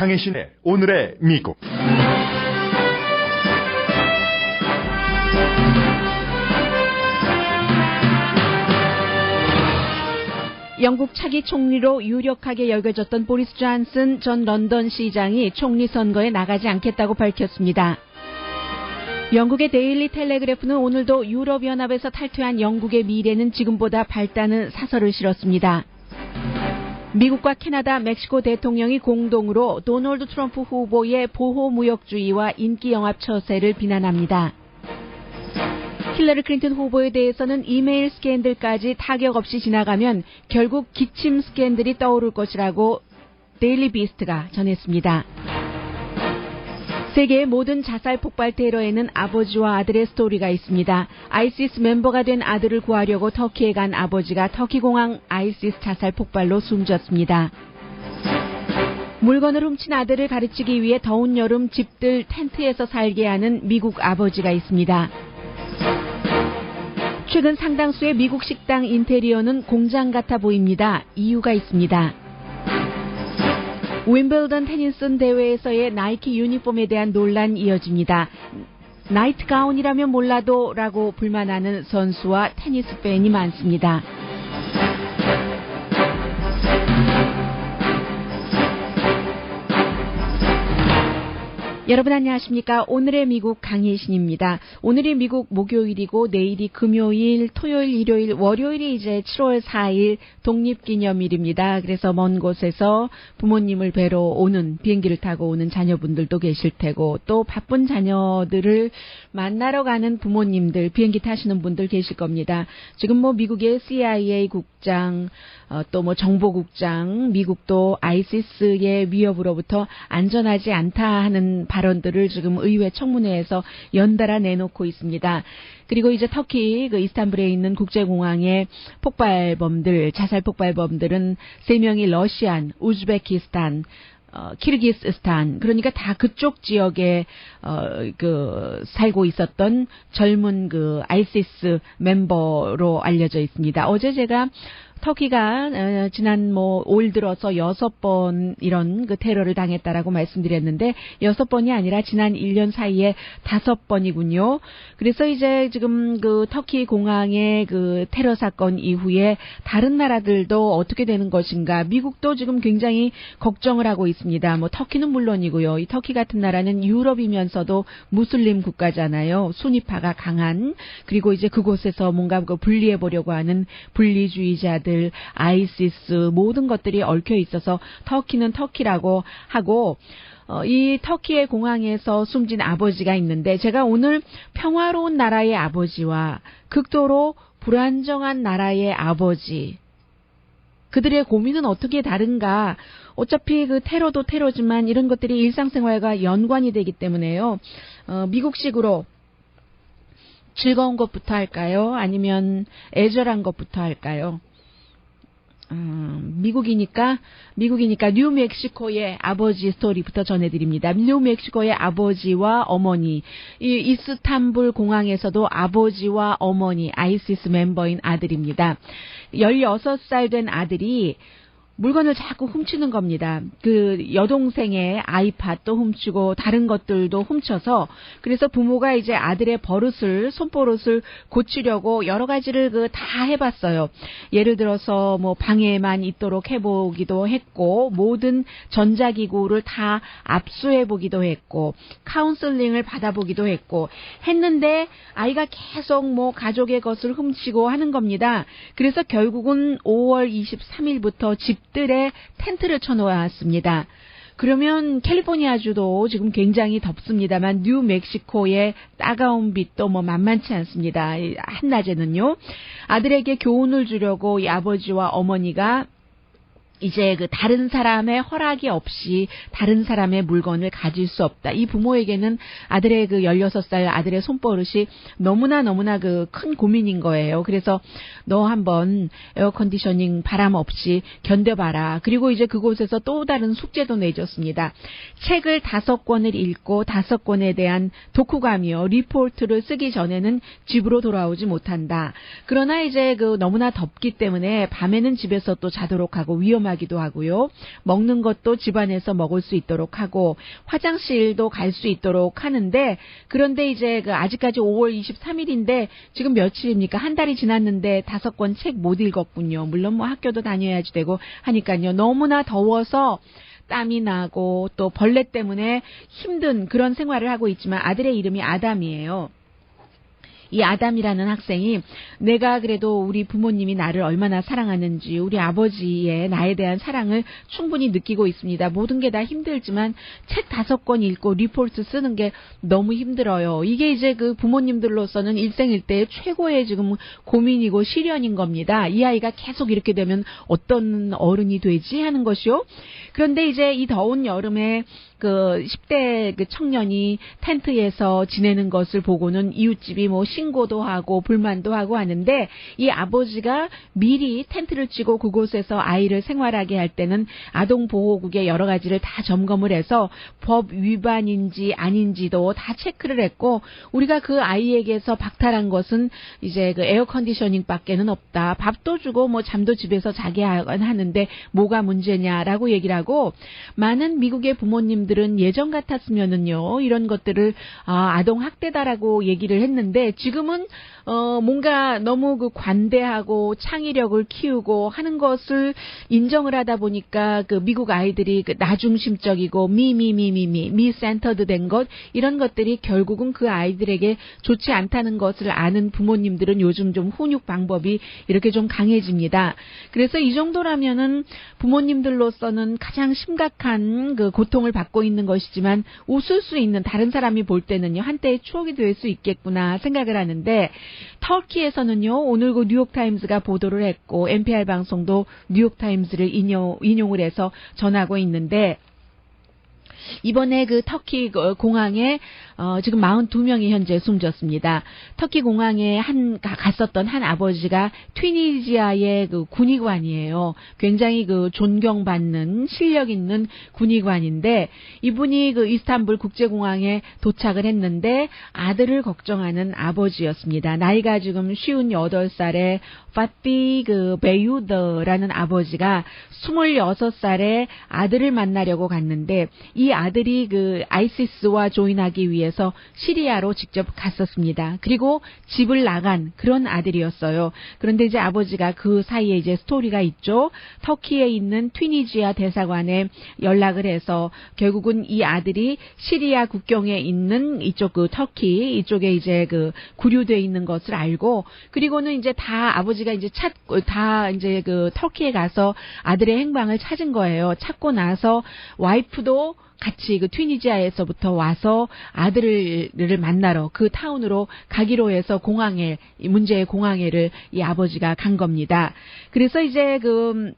강혜신의 오늘의 미국. 영국 차기 총리로 유력하게 여겨졌던 보리스 존슨 전 런던 시장이 총리 선거에 나가지 않겠다고 밝혔습니다. 영국의 데일리 텔레그래프는 오늘도 유럽연합에서 탈퇴한 영국의 미래는 지금보다 밝다는 사설을 실었습니다. 미국과 캐나다, 멕시코 대통령이 공동으로 도널드 트럼프 후보의 보호무역주의와 인기영합 처세를 비난합니다. 힐러리 클린턴 후보에 대해서는 이메일 스캔들까지 타격 없이 지나가면 결국 기침 스캔들이 떠오를 것이라고 데일리 비스트가 전했습니다. 세계의 모든 자살 폭발 테러에는 아버지와 아들의 스토리가 있습니다. 아이시스 멤버가 된 아들을 구하려고 터키에 간 아버지가 터키 공항 아이시스 자살 폭발로 숨졌습니다. 물건을 훔친 아들을 가르치기 위해 더운 여름 집들 텐트에서 살게 하는 미국 아버지가 있습니다. 최근 상당수의 미국 식당 인테리어는 공장 같아 보입니다. 이유가 있습니다. 윈블던 테니스 대회에서의 나이키 유니폼에 대한 논란이 이어집니다. 나이트 가운이라면 몰라도 라고 불만하는 선수와 테니스 팬이 많습니다. 여러분 안녕하십니까? 오늘의 미국 강혜신입니다. 오늘이 미국 목요일이고 내일이 금요일, 토요일, 일요일, 월요일이 이제 7월 4일 독립기념일입니다. 그래서 먼 곳에서 부모님을 뵈러 오는 비행기를 타고 오는 자녀분들도 계실 테고 또 바쁜 자녀들을 만나러 가는 부모님들 비행기 타시는 분들 계실 겁니다. 지금 뭐 미국의 CIA 국장 또 뭐 정보국장 미국도 아이시스의 위협으로부터 안전하지 않다 하는 발언들을 지금 의회 청문회에서 연달아 내놓고 있습니다. 그리고 이제 터키 그 이스탄불에 있는 국제공항의 폭발범들, 자살 폭발범들은 3명이 러시안, 우즈베키스탄, 키르기스스탄, 그러니까 다 그쪽 지역에 살고 있었던 젊은 그 아이시스 멤버로 알려져 있습니다. 어제 제가 터키가 지난 5일 들어서 6번 이런 그 테러를 당했다라고 말씀드렸는데 6번이 아니라 지난 1년 사이에 5번이군요. 그래서 이제 지금 그 터키 공항의 그 테러 사건 이후에 다른 나라들도 어떻게 되는 것인가? 미국도 지금 굉장히 걱정을 하고 있습니다. 뭐 터키는 물론이고요. 이 터키 같은 나라는 유럽이면서도 무슬림 국가잖아요. 순위파가 강한 그리고 이제 그곳에서 뭔가 그 분리해 보려고 하는 분리주의자들 아이시스 모든 것들이 얽혀 있어서 터키는 터키라고 하고 이 터키의 공항에서 숨진 아버지가 있는데 제가 오늘 평화로운 나라의 아버지와 극도로 불안정한 나라의 아버지 그들의 고민은 어떻게 다른가 어차피 그 테러도 테러지만 이런 것들이 일상생활과 연관이 되기 때문에요. 미국식으로 즐거운 것부터 할까요? 아니면 애절한 것부터 할까요? 미국이니까 뉴멕시코의 아버지 스토리부터 전해드립니다. 뉴멕시코의 아버지와 어머니, 이 이스탄불 공항에서도 아버지와 어머니, 아이시스 멤버인 아들입니다. 16살 된 아들이 물건을 자꾸 훔치는 겁니다. 그 여동생의 아이팟도 훔치고 다른 것들도 훔쳐서 그래서 부모가 이제 아들의 손버릇을 고치려고 여러 가지를 다 해봤어요. 예를 들어서 뭐 방에만 있도록 해보기도 했고 모든 전자기구를 다 압수해보기도 했고 카운슬링을 받아보기도 했는데 아이가 계속 뭐 가족의 것을 훔치고 하는 겁니다. 그래서 결국은 5월 23일부터 집들에 텐트를 쳐놓았습니다. 그러면 캘리포니아주도 지금 굉장히 덥습니다만 뉴멕시코의 따가운 빛도 뭐 만만치 않습니다. 한낮에는요. 아들에게 교훈을 주려고 이 아버지와 어머니가 이제 그 다른 사람의 허락이 없이 다른 사람의 물건을 가질 수 없다. 이 부모에게는 아들의 그 16살 아들의 손버릇이 너무나 그 큰 고민인 거예요. 그래서 너 한번 에어컨디셔닝 바람 없이 견뎌봐라. 그리고 이제 그곳에서 또 다른 숙제도 내줬습니다. 책을 5권을 읽고 5권에 대한 독후감이요. 리포트를 쓰기 전에는 집으로 돌아오지 못한다. 그러나 이제 그 너무나 덥기 때문에 밤에는 집에서 또 자도록 하고 위험하기 조심하기도 하고요. 먹는 것도 집안에서 먹을 수 있도록 하고 화장실도 갈 수 있도록 하는데, 그런데 이제 아직까지 5월 23일인데 지금 며칠입니까? 한 달이 지났는데 5권 책 못 읽었군요. 물론 뭐 학교도 다녀야지 되고 하니까요. 너무나 더워서 땀이 나고 또 벌레 때문에 힘든 그런 생활을 하고 있지만, 아들의 이름이 아담이에요. 이 아담이라는 학생이 내가 그래도 우리 부모님이 나를 얼마나 사랑하는지, 우리 아버지의 나에 대한 사랑을 충분히 느끼고 있습니다. 모든 게 다 힘들지만 책 5권 읽고 리포트 쓰는 게 너무 힘들어요. 이게 이제 그 부모님들로서는 일생일대의 최고의 지금 고민이고 시련인 겁니다. 이 아이가 계속 이렇게 되면 어떤 어른이 되지 하는 것이요. 그런데 이제 이 더운 여름에 그 10대 그 청년이 텐트에서 지내는 것을 보고는 이웃집이 뭐 신고도 하고 불만도 하고 하는데, 이 아버지가 미리 텐트를 치고 그곳에서 아이를 생활하게 할 때는 아동보호국의 여러 가지를 다 점검을 해서 법 위반인지 아닌지도 다 체크를 했고, 우리가 그 아이에게서 박탈한 것은 이제 그 에어컨디셔닝 밖에는 없다. 밥도 주고 뭐 잠도 집에서 자게 하는데 뭐가 문제냐라고 얘기를 하고, 많은 미국의 부모님들은 예전 같았으면은요 이런 것들을 아동 학대다라고 얘기를 했는데, 지금은 뭔가 너무 그 관대하고 창의력을 키우고 하는 것을 인정을 하다 보니까 그 미국 아이들이 그 나중심적이고 미 센터드 된 것, 이런 것들이 결국은 그 아이들에게 좋지 않다는 것을 아는 부모님들은 요즘 좀 훈육 방법이 이렇게 좀 강해집니다. 그래서 이 정도라면은 부모님들로서는 가장 심각한 그 고통을 받고 있는 것이지만, 웃을 수 있는, 다른 사람이 볼 때는요 한때의 추억이 될 수 있겠구나 생각을 하는데, 터키에서는요 오늘 그 뉴욕타임즈가 보도를 했고 NPR 방송도 뉴욕타임즈를 인용을 해서 전하고 있는데, 이번에 그 터키 공항에 지금 42명이 현재 숨졌습니다. 터키 공항에 갔었던 한 아버지가 튀니지아의 그 군의관이에요. 굉장히 그 존경받는 실력 있는 군의관인데, 이분이 그 이스탄불 국제공항에 도착을 했는데 아들을 걱정하는 아버지였습니다. 나이가 지금 58살의 파티 그 베유더라는 아버지가 26살에 아들을 만나려고 갔는데, 이 아들이 그 아이시스와 조인하기 위해서 시리아로 직접 갔었습니다. 그리고 집을 나간 그런 아들이었어요. 그런데 이제 아버지가 그 사이에 이제 스토리가 있죠. 터키에 있는 튀니지아 대사관에 연락을 해서 결국은 이 아들이 시리아 국경에 있는 이쪽 그 터키 이쪽에 이제 그 구류되어 있는 것을 알고, 그리고는 이제 다 아버지가 이제 다 이제 그 터키에 가서 아들의 행방을 찾은 거예요. 찾고 나서 와이프도 같이 그 튀니지아에서부터 와서 아들을 만나러 그 타운으로 가기로 해서 문제의 공항에를 이 아버지가 간 겁니다. 그래서 이제 그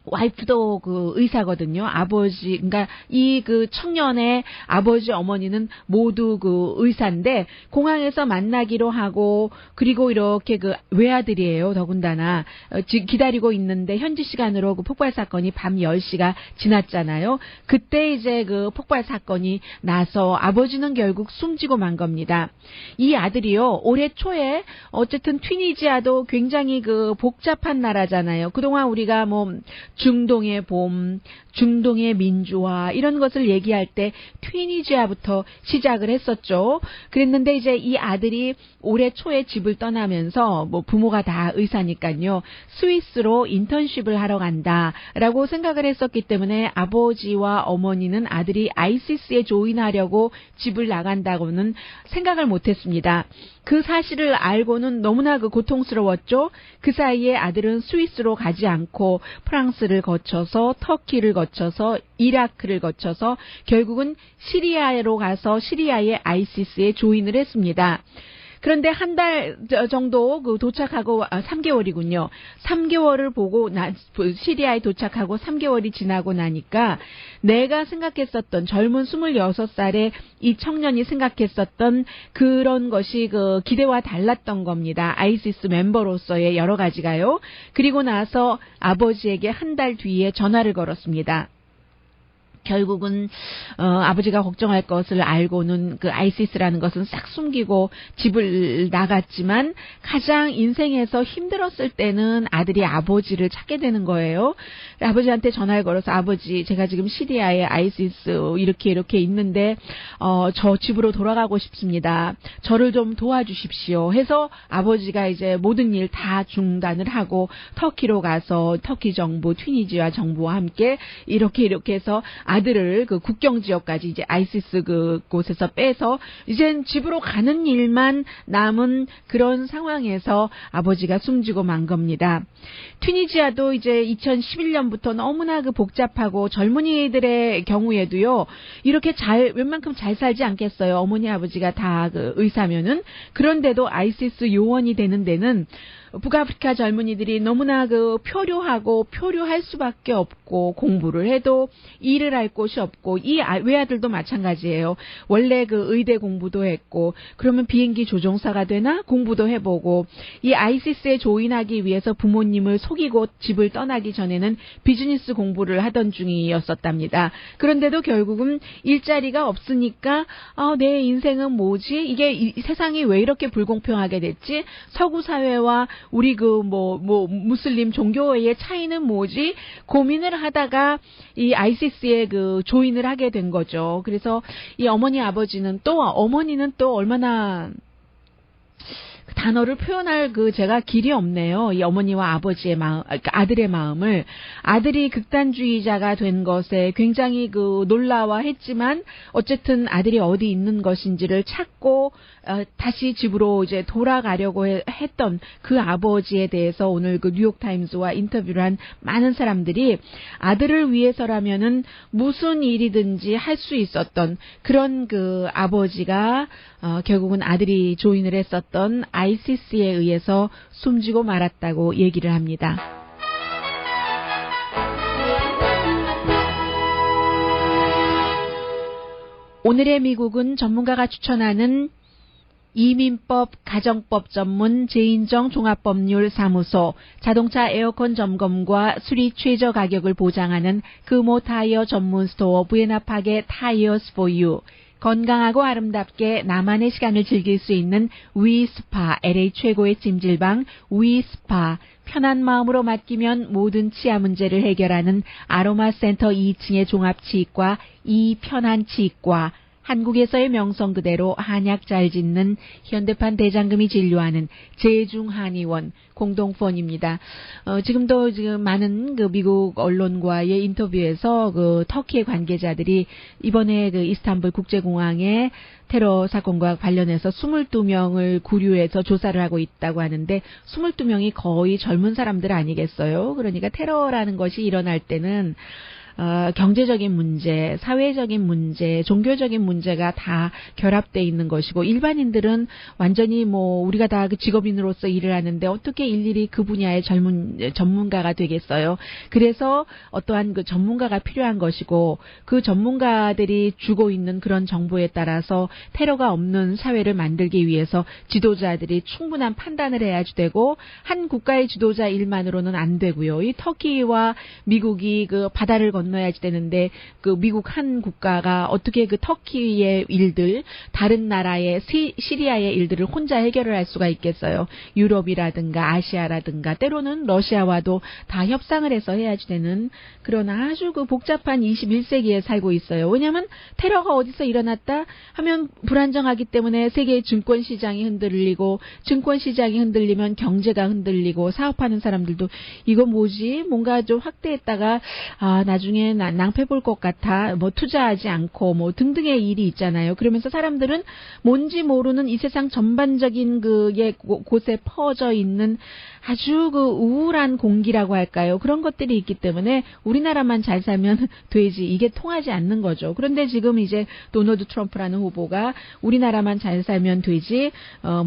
와이프도 그 의사거든요. 그러니까 이 그 청년의 아버지 어머니는 모두 그 의사인데 공항에서 만나기로 하고, 그리고 이렇게 그 외아들이에요. 더군다나 기다리고 있는데 현지 시간으로 그 폭발 사건이 밤 10시가 지났잖아요. 그때 이제 그 폭발 사건이 나서 아버지는 결국 숨지고 만 겁니다. 이 아들이요, 올해 초에 어쨌든 튀니지아도 굉장히 그 복잡한 나라잖아요. 그동안 우리가 뭐 중동의 봄, 중동의 민주화 이런 것을 얘기할 때 튀니지아부터 시작을 했었죠. 그랬는데 이제 이 아들이 올해 초에 집을 떠나면서 뭐 부모가 다 의사니까요. 스위스로 인턴십을 하러 간다라고 생각을 했었기 때문에 아버지와 어머니는 아들이 아이시스에 조인하려고 집을 나간다고는 생각을 못했습니다. 그 사실을 알고는 너무나 그 고통스러웠죠. 그 사이에 아들은 스위스로 가지 않고 프랑스를 거쳐서 터키를 거쳐서 이라크를 거쳐서 결국은 시리아로 가서 시리아의 아이시스에 조인을 했습니다. 그런데 한 달 정도 그 도착하고 3개월이군요. 3개월을 보고 시리아에 도착하고 3개월이 지나고 나니까 내가 생각했었던 젊은 26살의 이 청년이 생각했었던 그런 것이 그 기대와 달랐던 겁니다. 아이시스 멤버로서의 여러 가지가요. 그리고 나서 아버지에게 한 달 뒤에 전화를 걸었습니다. 결국은 아버지가 걱정할 것을 알고는 그 아이시스라는 것은 싹 숨기고 집을 나갔지만 가장 인생에서 힘들었을 때는 아들이 아버지를 찾게 되는 거예요. 아버지한테 전화를 걸어서 아버지 제가 지금 시리아에 아이시스 이렇게 있는데 저 집으로 돌아가고 싶습니다. 저를 좀 도와주십시오 해서 아버지가 이제 모든 일 다 중단을 하고 터키로 가서 터키 정부 튀니지아 정부와 함께 이렇게 해서 아들을 그 국경 지역까지 이제 아이시스 그 곳에서 빼서 이젠 집으로 가는 일만 남은 그런 상황에서 아버지가 숨지고 만 겁니다. 튀니지아도 이제 2011년부터 너무나 그 복잡하고 젊은이들의 경우에도요 이렇게 웬만큼 잘 살지 않겠어요. 어머니 아버지가 다 그 의사면은. 그런데도 아이시스 요원이 되는 데는 북아프리카 젊은이들이 너무나 그 표류할 수밖에 없고 공부를 해도 일을 할 곳이 없고 이 외아들도 마찬가지예요. 원래 그 의대 공부도 했고 그러면 비행기 조종사가 되나 공부도 해보고 이 아이시스에 조인하기 위해서 부모님을 속이고 집을 떠나기 전에는 비즈니스 공부를 하던 중이었었답니다. 그런데도 결국은 일자리가 없으니까 내 인생은 뭐지? 이게 이 세상이 왜 이렇게 불공평하게 됐지? 서구 사회와 우리 무슬림 종교의 차이는 뭐지? 고민을 하다가 이 아이시스에 그 조인을 하게 된 거죠. 그래서 이 어머니는 또 얼마나 단어를 표현할 제가 길이 없네요. 이 어머니와 아버지의 마음, 아들의 마음을. 아들이 극단주의자가 된 것에 굉장히 놀라워했지만 어쨌든 아들이 어디 있는 것인지를 찾고 다시 집으로 이제 돌아가려고 했던 그 아버지에 대해서 오늘 그 뉴욕타임스와 인터뷰를 한 많은 사람들이 아들을 위해서라면은 무슨 일이든지 할 수 있었던 그런 그 아버지가 결국은 아들이 조인을 했었던 아이시스에 의해서 숨지고 말았다고 얘기를 합니다. 오늘의 미국은 전문가가 추천하는 이민법, 가정법 전문 제인정 종합법률사무소, 자동차 에어컨 점검과 수리 최저 가격을 보장하는 금호 타이어 전문 스토어 부에나파게 타이어스 포 유, 건강하고 아름답게 나만의 시간을 즐길 수 있는 위스파, LA 최고의 찜질방 위스파, 편한 마음으로 맡기면 모든 치아 문제를 해결하는 아로마 센터 2층의 종합치과 이편한치과, 한국에서의 명성 그대로 한약 잘 짓는 현대판 대장금이 진료하는 제중한의원 공동폰입니다. 지금도 많은 그 미국 언론과의 인터뷰에서 그 터키의 관계자들이 이번에 그 이스탄불 국제공항의 테러 사건과 관련해서 22명을 구류해서 조사를 하고 있다고 하는데 22명이 거의 젊은 사람들 아니겠어요? 그러니까 테러라는 것이 일어날 때는 경제적인 문제, 사회적인 문제, 종교적인 문제가 다 결합되어 있는 것이고 일반인들은 완전히 우리가 다 그 직업인으로서 일을 하는데 어떻게 일일이 그 분야의 전문가가 되겠어요. 그래서 어떠한 그 전문가가 필요한 것이고 그 전문가들이 주고 있는 그런 정보에 따라서 테러가 없는 사회를 만들기 위해서 지도자들이 충분한 판단을 해야지 되고 한 국가의 지도자 일만으로는 안 되고요. 이 터키와 미국이 그 바다를 건너야지 되는데 그 미국 한 국가가 어떻게 그 터키의 일들, 다른 나라의 시리아의 일들을 혼자 해결을 할 수가 있겠어요. 유럽이라든가 아시아라든가 때로는 러시아와도 다 협상을 해서 해야지 되는 그런 아주 그 복잡한 21세기에 살고 있어요. 왜냐하면 테러가 어디서 일어났다 하면 불안정하기 때문에 세계의 증권시장이 흔들리고 증권시장이 흔들리면 경제가 흔들리고 사업하는 사람들도 이거 뭐지? 뭔가 좀 확대했다가 나중에 낭패 볼 것 같아 투자하지 않고 등등의 일이 있잖아요. 그러면서 사람들은 뭔지 모르는 이 세상 전반적인 곳에 퍼져 있는 아주 그 우울한 공기라고 할까요? 그런 것들이 있기 때문에 우리나라만 잘 살면 되지 이게 통하지 않는 거죠. 그런데 지금 이제 도널드 트럼프라는 후보가 우리나라만 잘 살면 되지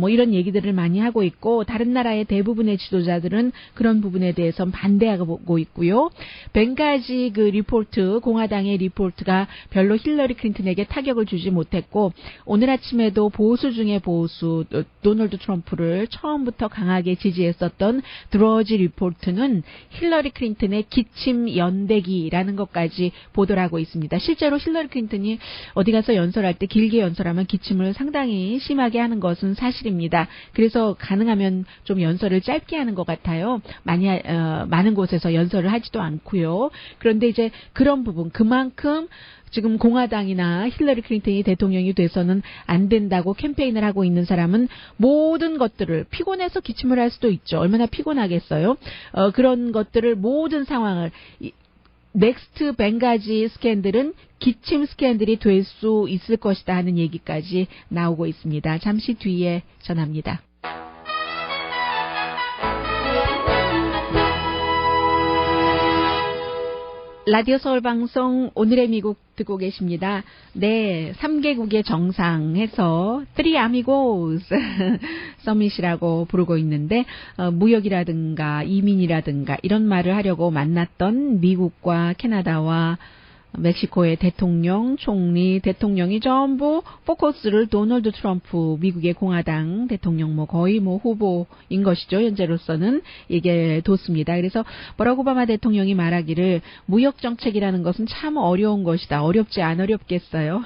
이런 얘기들을 많이 하고 있고 다른 나라의 대부분의 지도자들은 그런 부분에 대해서 반대하고 있고요. 벵가지 그 리포트, 공화당의 리포트가 별로 힐러리 클린턴에게 타격을 주지 못했고 오늘 아침에도 보수 중에 보수 도널드 트럼프를 처음부터 강하게 지지했었던 드러지 리포트는 힐러리 클린턴의 기침 연대기라는 것까지 보도를 하고 있습니다. 실제로 힐러리 클린턴이 어디 가서 연설할 때 길게 연설하면 기침을 상당히 심하게 하는 것은 사실입니다. 그래서 가능하면 좀 연설을 짧게 하는 것 같아요. 많은 곳에서 연설을 하지도 않고요. 그런데 이제 그런 부분, 그만큼 지금 공화당이나 힐러리 클린턴이 대통령이 돼서는 안 된다고 캠페인을 하고 있는 사람은 모든 것들을 피곤해서 기침을 할 수도 있죠. 얼마나 피곤하겠어요. 그런 것들을 모든 상황을 넥스트 벵가지 스캔들은 기침 스캔들이 될 수 있을 것이다 하는 얘기까지 나오고 있습니다. 잠시 뒤에 전합니다. 라디오 서울 방송 오늘의 미국 듣고 계십니다. 네, 3개국의 정상에서 Three Amigos 서밋이라고 부르고 있는데 무역이라든가 이민이라든가 이런 말을 하려고 만났던 미국과 캐나다와 멕시코의 대통령, 총리, 대통령이 전부 포커스를 도널드 트럼프, 미국의 공화당 대통령 거의 후보인 것이죠. 현재로서는 이게 뒀습니다. 그래서 버락 오바마 대통령이 말하기를 무역 정책이라는 것은 참 어려운 것이다. 어렵지 안 어렵겠어요.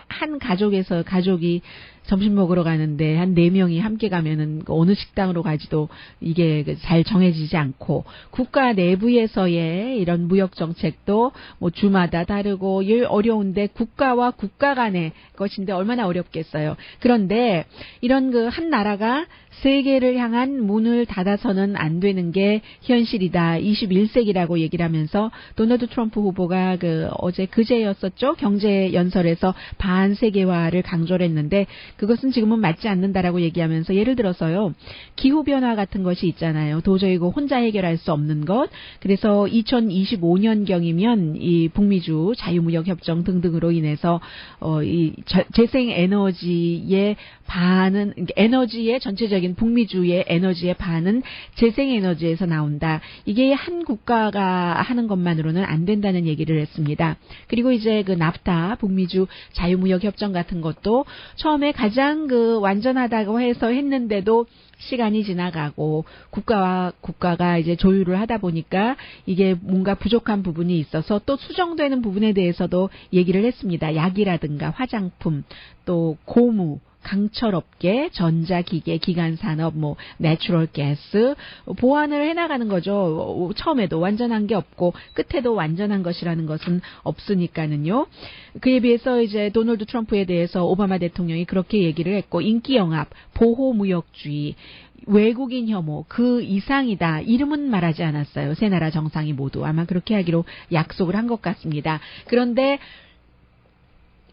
한 가족이 점심 먹으러 가는데 한 4명이 함께 가면은 어느 식당으로 가지도 이게 잘 정해지지 않고 국가 내부에서의 이런 무역 정책도 주마다 다르고 어려운데 국가와 국가 간의 것인데 얼마나 어렵겠어요. 그런데 이런 한 나라가 세계를 향한 문을 닫아서는 안 되는 게 현실이다. 21세기라고 얘기를 하면서 도널드 트럼프 후보가 그제였었죠. 경제 연설에서 반세계화를 강조를 했는데 그것은 지금은 맞지 않는다라고 얘기하면서 예를 들어서요. 기후변화 같은 것이 있잖아요. 도저히 혼자 해결할 수 없는 것. 그래서 2025년경이면 이 북미주 자유무역협정 등등으로 인해서 이 재생에너지의 반은 에너지의 전체적인 북미주의 에너지의 반은 재생에너지에서 나온다. 이게 한 국가가 하는 것만으로는 안 된다는 얘기를 했습니다. 그리고 이제 나프타 북미주 자유무역협정 같은 것도 처음에 가장 완전하다고 해서 했는데도 시간이 지나가고 국가와 국가가 이제 조율을 하다 보니까 이게 뭔가 부족한 부분이 있어서 또 수정되는 부분에 대해서도 얘기를 했습니다. 약이라든가 화장품, 또 고무, 강철업계, 전자기계, 기간산업, 내추럴 가스 보완을 해나가는 거죠. 처음에도 완전한 게 없고 끝에도 완전한 것이라는 것은 없으니까는요. 그에 비해서 이제 도널드 트럼프에 대해서 오바마 대통령이 그렇게 얘기를 했고 인기영합, 보호무역주의, 외국인 혐오 그 이상이다. 이름은 말하지 않았어요. 세 나라 정상이 모두 아마 그렇게 하기로 약속을 한 것 같습니다. 그런데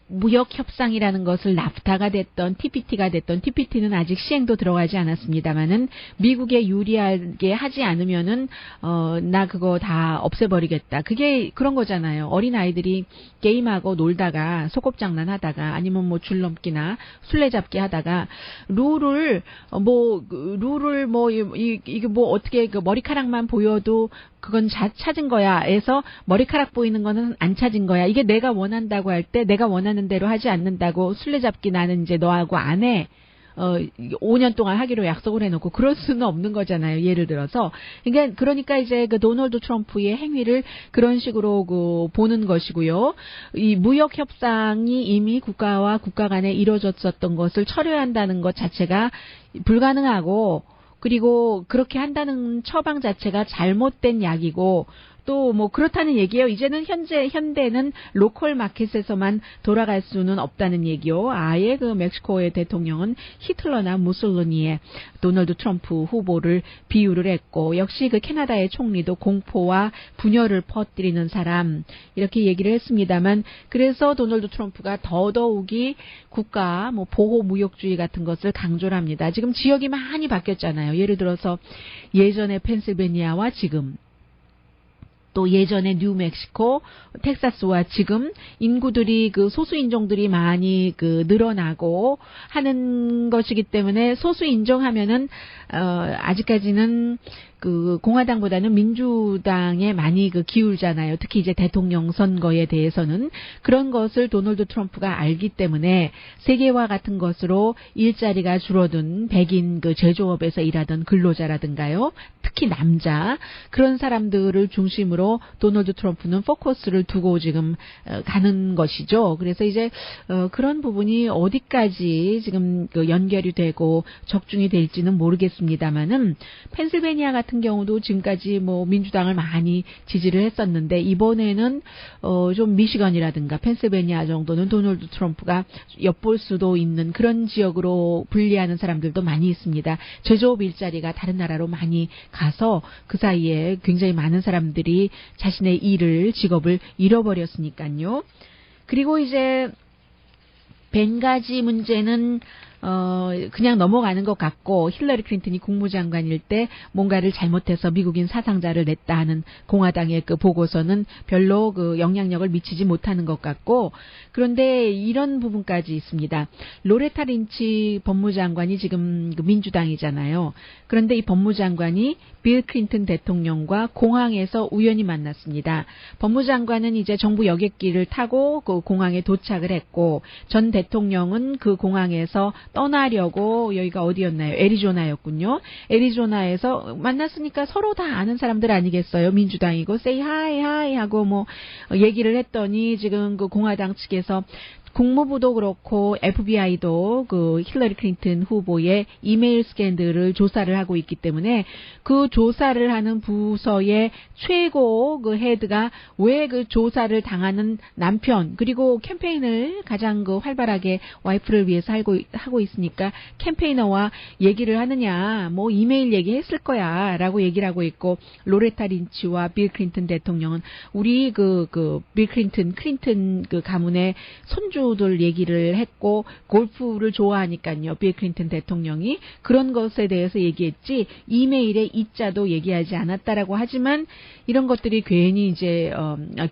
무역 협상이라는 것을 나프타가 됐던 TPT가 됐던 TPT는 아직 시행도 들어가지 않았습니다만은 미국에 유리하게 하지 않으면은 나 그거 다 없애버리겠다. 그게 그런 거잖아요. 어린 아이들이 게임하고 놀다가 소꿉장난 하다가 아니면 줄넘기나 술래잡기 하다가 룰을 이게 어떻게 머리카락만 보여도 그건 찾은 거야. 해서 머리카락 보이는 거는 안 찾은 거야. 이게 내가 원한다고 할 때 내가 원하는 대로 하지 않는다고 술래잡기 나는 이제 너하고 안 해. 5년 동안 하기로 약속을 해놓고 그럴 수는 없는 거잖아요. 예를 들어서. 그러니까 이제 도널드 트럼프의 행위를 그런 식으로 보는 것이고요. 이 무역 협상이 이미 국가와 국가 간에 이루어졌었던 것을 철회한다는 것 자체가 불가능하고 그리고 그렇게 한다는 처방 자체가 잘못된 약이고 또 그렇다는 얘기예요. 이제는 현대는 로컬 마켓에서만 돌아갈 수는 없다는 얘기요. 아예 멕시코의 대통령은 히틀러나 무솔리니의 도널드 트럼프 후보를 비유를 했고 역시 캐나다의 총리도 공포와 분열을 퍼뜨리는 사람 이렇게 얘기를 했습니다만 그래서 도널드 트럼프가 더더욱이 국가 보호 무역주의 같은 것을 강조를 합니다. 지금 지역이 많이 바뀌었잖아요. 예를 들어서 예전에 펜실베니아와 지금 또 예전에 뉴멕시코, 텍사스와 지금 인구들이 소수 인종들이 많이 늘어나고 하는 것이기 때문에 소수 인종 하면은 아직까지는 그 공화당보다는 민주당에 많이 그 기울잖아요. 특히 이제 대통령 선거에 대해서는 그런 것을 도널드 트럼프가 알기 때문에 세계화 같은 것으로 일자리가 줄어든 백인 그 제조업에서 일하던 근로자라든가요. 특히 남자 그런 사람들을 중심으로 도널드 트럼프는 포커스를 두고 지금 가는 것이죠. 그래서 이제 그런 부분이 어디까지 지금 그 연결이 되고 적중이 될지는 모르겠습니다만은 펜실베니아 같은 경우도 지금까지 뭐 민주당을 많이 지지를 했었는데 이번에는 좀 미시건이라든가 펜실베니아 정도는 도널드 트럼프가 엿볼 수도 있는 그런 지역으로 분리하는 사람들도 많이 있습니다. 제조업 일자리가 다른 나라로 많이 가서 그 사이에 굉장히 많은 사람들이 자신의 일을 직업을 잃어버렸으니까요. 그리고 이제 벵가지 문제는 그냥 넘어가는 것 같고 힐러리 클린턴이 국무장관일 때 뭔가를 잘못해서 미국인 사상자를 냈다 하는 공화당의 그 보고서는 별로 그 영향력을 미치지 못하는 것 같고 그런데 이런 부분까지 있습니다. 로레타 린치 법무장관이 지금 그 민주당이잖아요. 그런데 이 법무장관이 빌 클린턴 대통령과 공항에서 우연히 만났습니다. 법무장관은 이제 정부 여객기를 타고 그 공항에 도착을 했고 전 대통령은 그 공항에서 떠나려고 여기가 어디였나요? 애리조나였군요. 애리조나에서 만났으니까 서로 다 아는 사람들 아니겠어요? 민주당이고 say hi hi 하고 뭐 얘기를 했더니 지금 그 공화당 측에서 국무부도 그렇고 FBI도 그 힐러리 클린턴 후보의 이메일 스캔들을 조사를 하고 있기 때문에 그 조사를 하는 부서의 최고 그 헤드가 왜 그 조사를 당하는 남편 그리고 캠페인을 가장 그 활발하게 와이프를 위해서 하고 있으니까 캠페이너와 얘기를 하느냐 뭐 이메일 얘기했을 거야라고 얘기를 하고 있고 로레타 린치와 빌 클린턴 대통령은 우리 그 빌 클린턴 그 가문의 손주 들 얘기를 했고 골프를 좋아하니까요. 빌 클린턴 대통령이 그런 것에 대해서 얘기했지 이메일에 이자도 얘기하지 않았다라고 하지만 이런 것들이 괜히 이제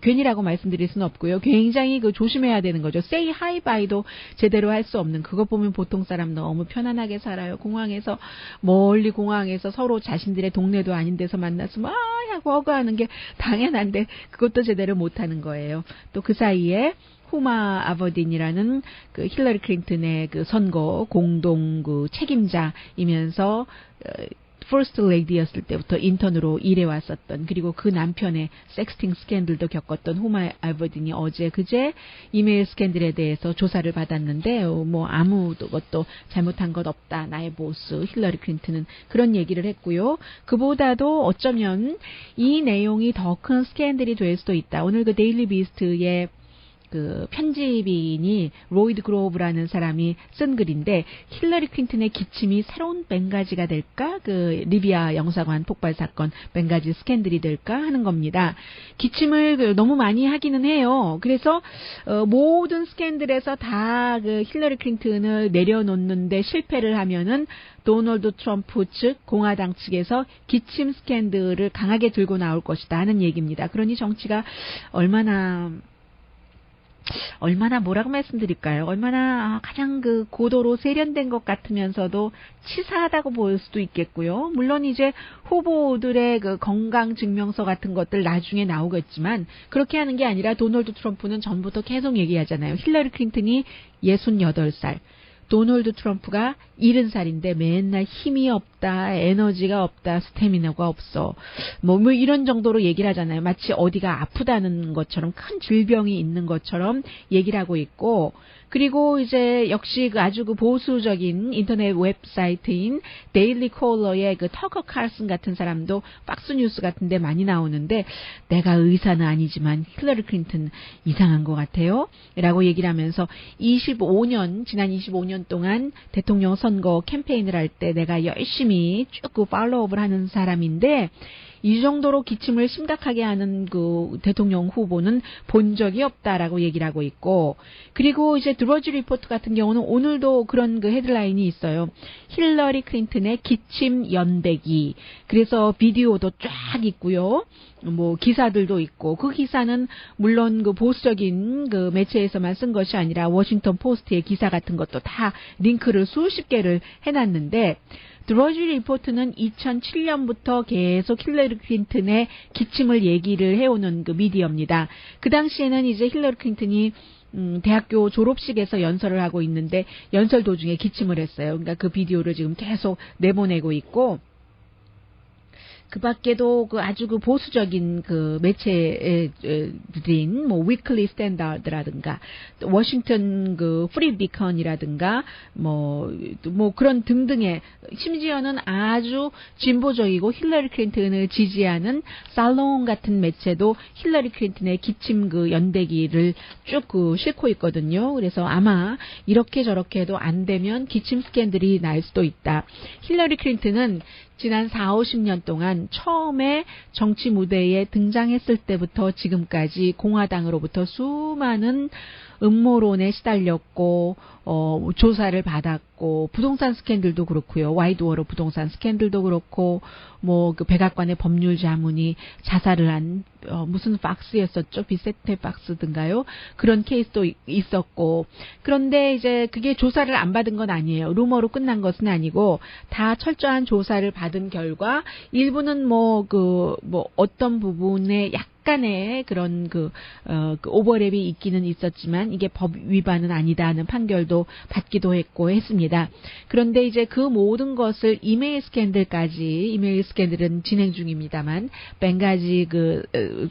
괜히라고 말씀드릴 수는 없고요. 굉장히 그 조심해야 되는 거죠. say hi bye도 제대로 할 수 없는 그것 보면 보통 사람 너무 편안하게 살아요. 공항에서 멀리 공항에서 서로 자신들의 동네도 아닌 데서 만났으면 하고 허그하는 게 당연한데 그것도 제대로 못하는 거예요. 또 그 사이에 후마 아버딘이라는 그 힐러리 클린턴의 그 선거 공동 그 책임자이면서 퍼스트 레이디였을 때부터 인턴으로 일해왔었던 그리고 그 남편의 섹스팅 스캔들도 겪었던 후마 아버딘이 어제 그제 이메일 스캔들에 대해서 조사를 받았는데 뭐 아무것도 잘못한 것 없다. 나의 보스 힐러리 클린턴은 그런 얘기를 했고요. 그보다도 어쩌면 이 내용이 더 큰 스캔들이 될 수도 있다. 오늘 그 데일리 비스트의 그 편집인이 로이드 그로브라는 사람이 쓴 글인데 힐러리 클린턴의 기침이 새로운 벵가지가 될까? 그 리비아 영사관 폭발 사건 벵가지 스캔들이 될까 하는 겁니다. 기침을 너무 많이 하기는 해요. 그래서 모든 스캔들에서 다 그 힐러리 클린턴을 내려놓는데 실패를 하면은 도널드 트럼프 측 공화당 측에서 기침 스캔들을 강하게 들고 나올 것이다 하는 얘기입니다. 그러니 정치가 얼마나 뭐라고 말씀드릴까요? 얼마나 가장 그 고도로 세련된 것 같으면서도 치사하다고 보일 수도 있겠고요. 물론 이제 후보들의 그 건강 증명서 같은 것들 나중에 나오겠지만 그렇게 하는 게 아니라 도널드 트럼프는 전부터 계속 얘기하잖아요. 힐러리 클린턴이 68살. 도널드 트럼프가 70살인데 맨날 힘이 없다, 에너지가 없다, 스태미나가 없어. 뭐 이런 정도로 얘기를 하잖아요. 마치 어디가 아프다는 것처럼 큰 질병이 있는 것처럼 얘기를 하고 있고 그리고 이제 역시 그 아주 그 보수적인 인터넷 웹사이트인 데일리 콜러의 그 터커 칼슨 같은 사람도 박스 뉴스 같은 데 많이 나오는데 내가 의사는 아니지만 힐러리 클린턴 이상한 것 같아요. 라고 얘기를 하면서 지난 25년 동안 대통령 선거 캠페인을 할 때 내가 열심히 쭉 그 팔로우업을 하는 사람인데 이 정도로 기침을 심각하게 하는 그 대통령 후보는 본 적이 없다라고 얘기를 하고 있고 그리고 이제 드러지 리포트 같은 경우는 오늘도 그런 그 헤드라인이 있어요. 힐러리 클린턴의 기침 연대기. 그래서 비디오도 쫙 있고요. 뭐 기사들도 있고 그 기사는 물론 그 보수적인 그 매체에서만 쓴 것이 아니라 워싱턴 포스트의 기사 같은 것도 다 링크를 수십 개를 해놨는데 드러지 리포트는 2007년부터 계속 힐러리 클린턴의 기침을 얘기를 해오는 그 미디어입니다. 그 당시에는 이제 힐러리 클린턴이 대학교 졸업식에서 연설을 하고 있는데 연설 도중에 기침을 했어요. 그러니까 그 비디오를 지금 계속 내보내고 있고 그 밖에도 그 아주 그 보수적인 그 매체들인 뭐 위클리 스탠다드라든가 워싱턴 그 프리 비컨이라든가 뭐 그런 등등의 심지어는 아주 진보적이고 힐러리 클린턴을 지지하는 살롱 같은 매체도 힐러리 클린턴의 기침 그 연대기를 쭉 그 싣고 있거든요. 그래서 아마 이렇게 저렇게 해도 안 되면 기침 스캔들이 날 수도 있다. 힐러리 클린턴은 지난 40~50년 동안 처음에 정치 무대에 등장했을 때부터 지금까지 공화당으로부터 수많은 음모론에 시달렸고 조사를 받았고 부동산 스캔들도 그렇고요. 와이드워러 부동산 스캔들도 그렇고 뭐 그 백악관의 법률 자문이 자살을 한 무슨 박스였었죠? 비세테 박스든가요? 그런 케이스도 있었고 그런데 이제 그게 조사를 안 받은 건 아니에요. 루머로 끝난 것은 아니고 다 철저한 조사를 받은 결과 일부는 뭐 어떤 부분에 약간의 그런 그 오버랩이 있기는 있었지만 이게 법 위반은 아니다 하는 판결도 받기도 했고 했습니다. 그런데 이제 그 모든 것을 이메일 스캔들은 진행 중입니다만 벵가지 그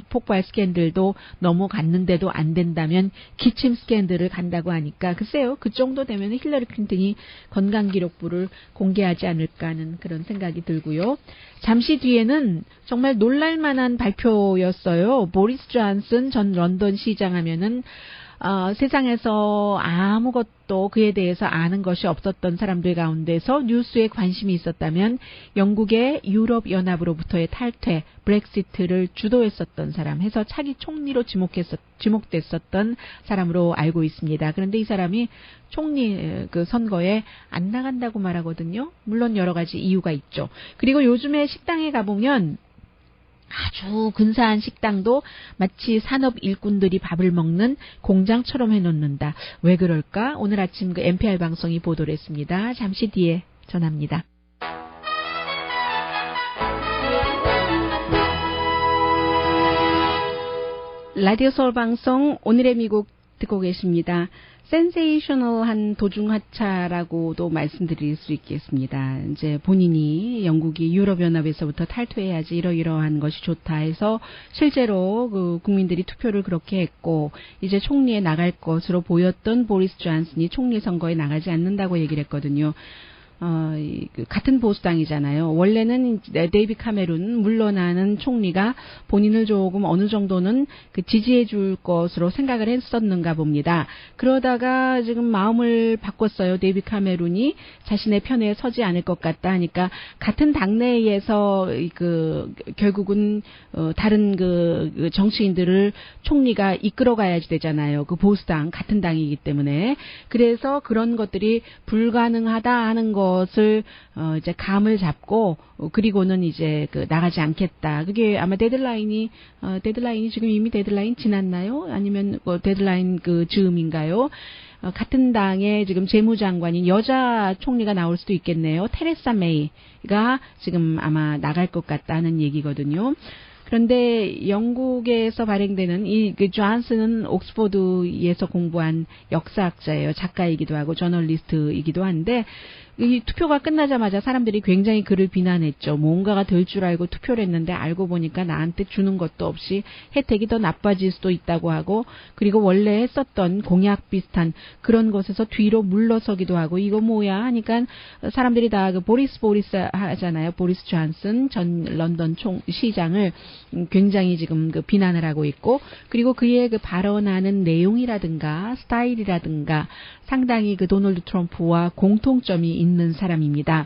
폭발 스캔들도 넘어갔는데도 안 된다면 기침 스캔들을 간다고 하니까 글쎄요. 그 정도 되면 힐러리 클린턴이 건강기록부를 공개하지 않을까 하는 그런 생각이 들고요. 잠시 뒤에는 정말 놀랄만한 발표였어요. 보리스 존슨 전 런던 시장 하면은 세상에서 아무것도 그에 대해서 아는 것이 없었던 사람들 가운데서 뉴스에 관심이 있었다면 영국의 유럽연합으로부터의 탈퇴, 브렉시트를 주도했었던 사람 해서 차기 총리로 지목됐었던 사람으로 알고 있습니다. 그런데 이 사람이 총리 그 선거에 안 나간다고 말하거든요. 물론 여러 가지 이유가 있죠. 그리고 요즘에 식당에 가보면 아주 근사한 식당도 마치 산업 일꾼들이 밥을 먹는 공장처럼 해놓는다. 왜 그럴까? 오늘 아침 그 NPR 방송이 보도를 했습니다. 잠시 뒤에 전합니다. 라디오 서울 방송 오늘의 미국 듣고 계십니다. 센세이셔널한 도중하차라고도 말씀드릴 수 있겠습니다. 이제 본인이 영국이 유럽연합에서부터 탈퇴해야지 이러이러한 것이 좋다 해서 실제로 그 국민들이 투표를 그렇게 했고 이제 총리에 나갈 것으로 보였던 보리스 존슨이 총리 선거에 나가지 않는다고 얘기를 했거든요. 같은 보수당이잖아요. 원래는 데이비 카메룬 물러나는 총리가 본인을 조금 어느 정도는 그 지지해 줄 것으로 생각을 했었는가 봅니다. 그러다가 지금 마음을 바꿨어요. 데이비 카메룬이 자신의 편에 서지 않을 것 같다 하니까 같은 당내에서 결국은 다른 그 정치인들을 총리가 이끌어가야지 되잖아요. 그 보수당 같은 당이기 때문에 그래서 그런 것들이 불가능하다 하는 것을 이제 감을 잡고 그리고는 이제 나가지 않겠다. 그게 아마 데드라인이 지금 이미 데드라인 지났나요? 아니면 데드라인 그 즈음인가요? 같은 당의 지금 재무장관인 여자 총리가 나올 수도 있겠네요. 테레사 메이가 지금 아마 나갈 것 같다는 얘기거든요. 그런데 영국에서 발행되는 그 존슨은 옥스퍼드에서 공부한 역사학자예요. 작가이기도 하고 저널리스트이기도 한데 이 투표가 끝나자마자 사람들이 굉장히 그를 비난했죠. 뭔가가 될 줄 알고 투표를 했는데 알고 보니까 나한테 주는 것도 없이 혜택이 더 나빠질 수도 있다고 하고 그리고 원래 했었던 공약 비슷한 그런 것에서 뒤로 물러서기도 하고 이거 뭐야 하니까 사람들이 다 보리스 하잖아요. 보리스 존슨 전 런던 시장을 굉장히 지금 비난을 하고 있고 그리고 그의 발언하는 내용이라든가 스타일이라든가 상당히 도널드 트럼프와 공통점이 있는 사람입니다.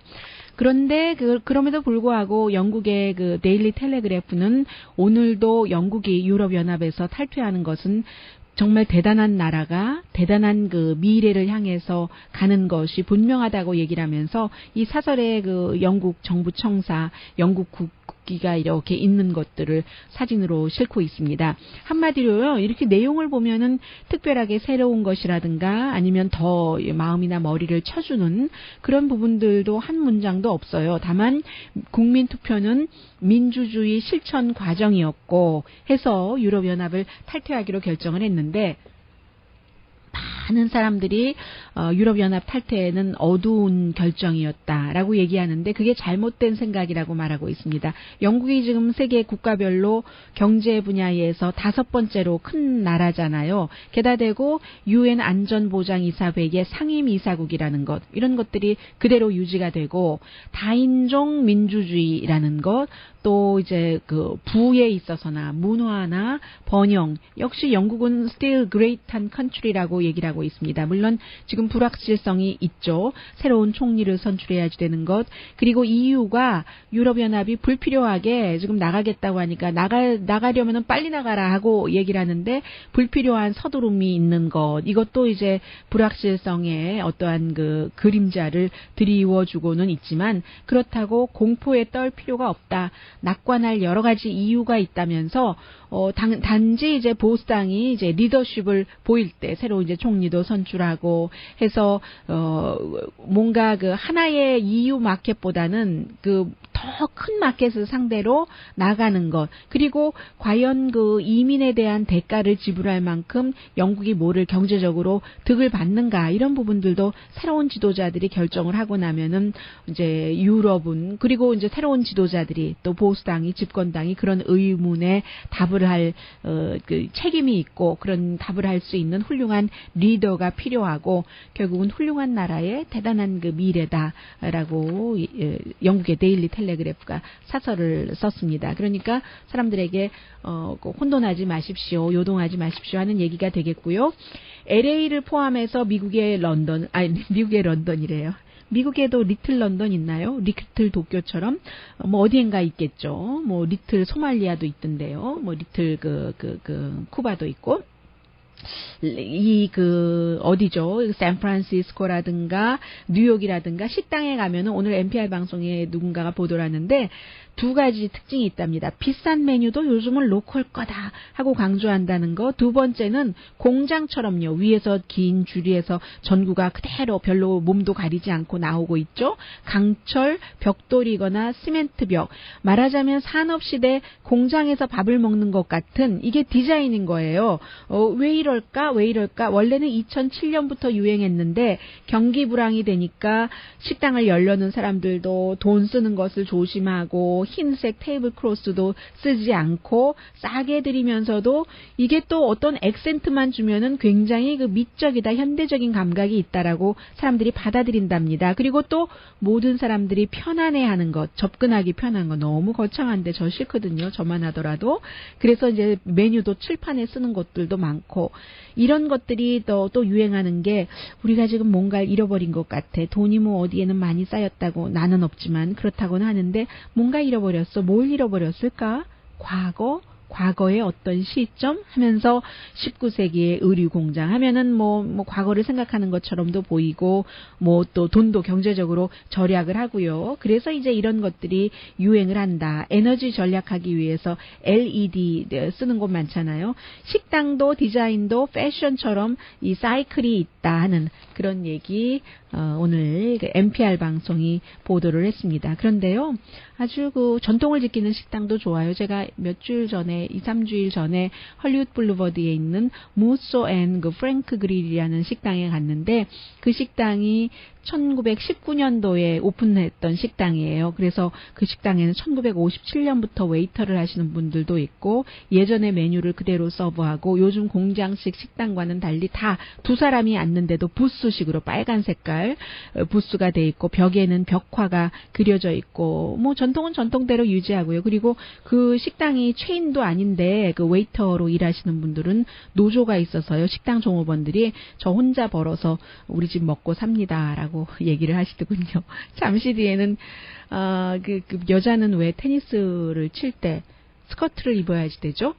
그런데 그럼에도 불구하고 영국의 데일리 텔레그래프는 오늘도 영국이 유럽연합에서 탈퇴하는 것은 정말 대단한 나라가 대단한 미래를 향해서 가는 것이 분명하다고 얘기를 하면서 이 사설의 영국 정부 청사, 영국 국기가 이렇게 있는 것들을 사진으로 싣고 있습니다. 한마디로요, 이렇게 내용을 보면은 특별하게 새로운 것이라든가 아니면 더 마음이나 머리를 쳐주는 그런 부분들도 한 문장도 없어요. 다만 국민투표는 민주주의 실천 과정이었고 해서 유럽연합을 탈퇴하기로 결정을 했는데, 많은 사람들이 유럽연합 탈퇴는 어두운 결정이었다라고 얘기하는데 그게 잘못된 생각이라고 말하고 있습니다. 영국이 지금 세계 국가별로 경제 분야에서 5번째로 큰 나라잖아요. 게다 대고 UN 안전보장이사회의 상임이사국이라는 것, 이런 것들이 그대로 유지가 되고 다인종 민주주의라는 것, 또 이제 그 부에 있어서나 문화나 번영, 역시 영국은 still great한 country라고 얘기를 하고 있습니다. 물론 지금 불확실성이 있죠. 새로운 총리를 선출해야지 되는 것, 그리고 EU가 유럽연합이 불필요하게 지금 나가겠다고 하니까 나가려면은 빨리 나가라 하고 얘기를 하는데 불필요한 서두름이 있는 것, 이것도 이제 불확실성의 어떠한 그 그림자를 드리워주고는 있지만 그렇다고 공포에 떨 필요가 없다. 낙관할 여러 가지 이유가 있다면서 단지 이제 보수당이 이제 리더십을 보일 때 새로 이제 총리도 선출하고 해서 뭔가 그 하나의 EU 마켓보다는 그 더 큰 마켓을 상대로 나가는 것, 그리고 과연 그 이민에 대한 대가를 지불할 만큼 영국이 뭐를 경제적으로 득을 받는가, 이런 부분들도 새로운 지도자들이 결정을 하고 나면은 이제 유럽은, 그리고 이제 새로운 지도자들이 또 보수당이 집권당이 그런 의문에 답을 할 그 책임이 있고 그런 답을 할 수 있는 훌륭한 리더가 필요하고 결국은 훌륭한 나라의 대단한 그 미래다라고 영국의 데일리 텔레그래프가 사설을 썼습니다. 그러니까 사람들에게 혼돈하지 마십시오, 요동하지 마십시오 하는 얘기가 되겠고요. LA를 포함해서 미국의 런던이래요. 미국에도 리틀 런던 있나요? 리틀 도쿄처럼 뭐 어디엔가 있겠죠. 뭐 리틀 소말리아도 있던데요. 뭐 리틀 쿠바도 있고. 어디죠? 샌프란시스코라든가 뉴욕이라든가 식당에 가면은 오늘 NPR 방송에 누군가가 보도를 하는데 2가지 특징이 있답니다. 비싼 메뉴도 요즘은 로컬 거다 하고 강조한다는 거. 2번째는 공장처럼요. 위에서 긴 줄이에서 전구가 그대로 별로 몸도 가리지 않고 나오고 있죠. 강철, 벽돌이거나 시멘트 벽. 말하자면 산업시대 공장에서 밥을 먹는 것 같은 이게 디자인인 거예요. 왜 이럴까? 원래는 2007년부터 유행했는데 경기 불황이 되니까 식당을 열려는 사람들도 돈 쓰는 것을 조심하고 흰색 테이블 크로스도 쓰지 않고 싸게 드리면서도 이게 또 어떤 액센트만 주면은 굉장히 그 미적이다, 현대적인 감각이 있다라고 사람들이 받아들인답니다. 그리고 또 모든 사람들이 편안해하는 것, 접근하기 편한 거, 너무 거창한데 저 싫거든요. 저만 하더라도. 그래서 이제 메뉴도 칠판에 쓰는 것들도 많고 이런 것들이 또 유행하는 게 우리가 지금 뭔가를 잃어버린 것 같아. 돈이 뭐 어디에는 많이 쌓였다고, 나는 없지만 그렇다고는 하는데 뭔가 잃어버렸어. 뭘 잃어버렸을까? 과거의 어떤 시점 하면서 19세기의 의류 공장 하면은 뭐 과거를 생각하는 것처럼도 보이고 뭐 또 돈도 경제적으로 절약을 하고요. 그래서 이제 이런 것들이 유행을 한다. 에너지 절약하기 위해서 LED 쓰는 곳 많잖아요. 식당도 디자인도 패션처럼 이 사이클이 있다 하는 그런 얘기 오늘 NPR 방송이 보도를 했습니다. 그런데요, 아주 그 전통을 지키는 식당도 좋아요. 제가 몇 주일 전에, 2, 3주일 전에 헐리우드 블루버드에 있는 무소 앤 그 프랭크 그릴이라는 식당에 갔는데 그 식당이 1919년도에 오픈했던 식당이에요. 그래서 그 식당에는 1957년부터 웨이터를 하시는 분들도 있고 예전의 메뉴를 그대로 서브하고 요즘 공장식 식당과는 달리 다 2사람이 앉는데도 부스식으로 빨간 색깔 부스가 돼 있고 벽에는 벽화가 그려져 있고 뭐 전통은 전통대로 유지하고요. 그리고 그 식당이 체인도 아닌데 그 웨이터로 일하시는 분들은 노조가 있어서요. 식당 종업원들이 저 혼자 벌어서 우리 집 먹고 삽니다라고 얘기를 하시더군요. 잠시 뒤에는 그 여자는 왜 테니스를 칠 때 스커트를 입어야지 되죠?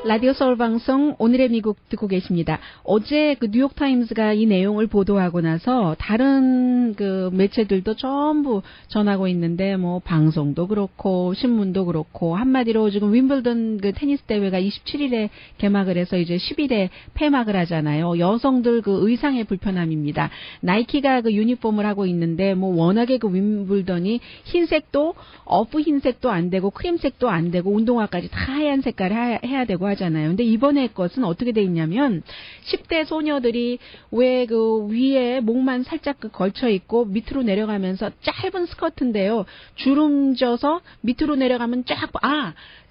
라디오 서울 방송 오늘의 미국 듣고 계십니다. 어제 그 뉴욕타임스가 이 내용을 보도하고 나서 다른 그 매체들도 전부 전하고 있는데 뭐 방송도 그렇고 신문도 그렇고 한마디로 지금 윈블던 그 테니스 대회가 27일에 개막을 해서 이제 10일에 폐막을 하잖아요. 여성들 그 의상의 불편함입니다. 나이키가 그 유니폼을 하고 있는데 뭐 워낙에 그 윈블던이 흰색도 어프 흰색도 안 되고 크림색도 안 되고 운동화까지 다 하얀 색깔 해야 되고 하잖아요. 근데 이번에 것은 어떻게 돼 있냐면 10대 소녀들이 왜 그 위에 목만 살짝 그 걸쳐 있고 밑으로 내려가면서 짧은 스커트인데요. 주름져서 밑으로 내려가면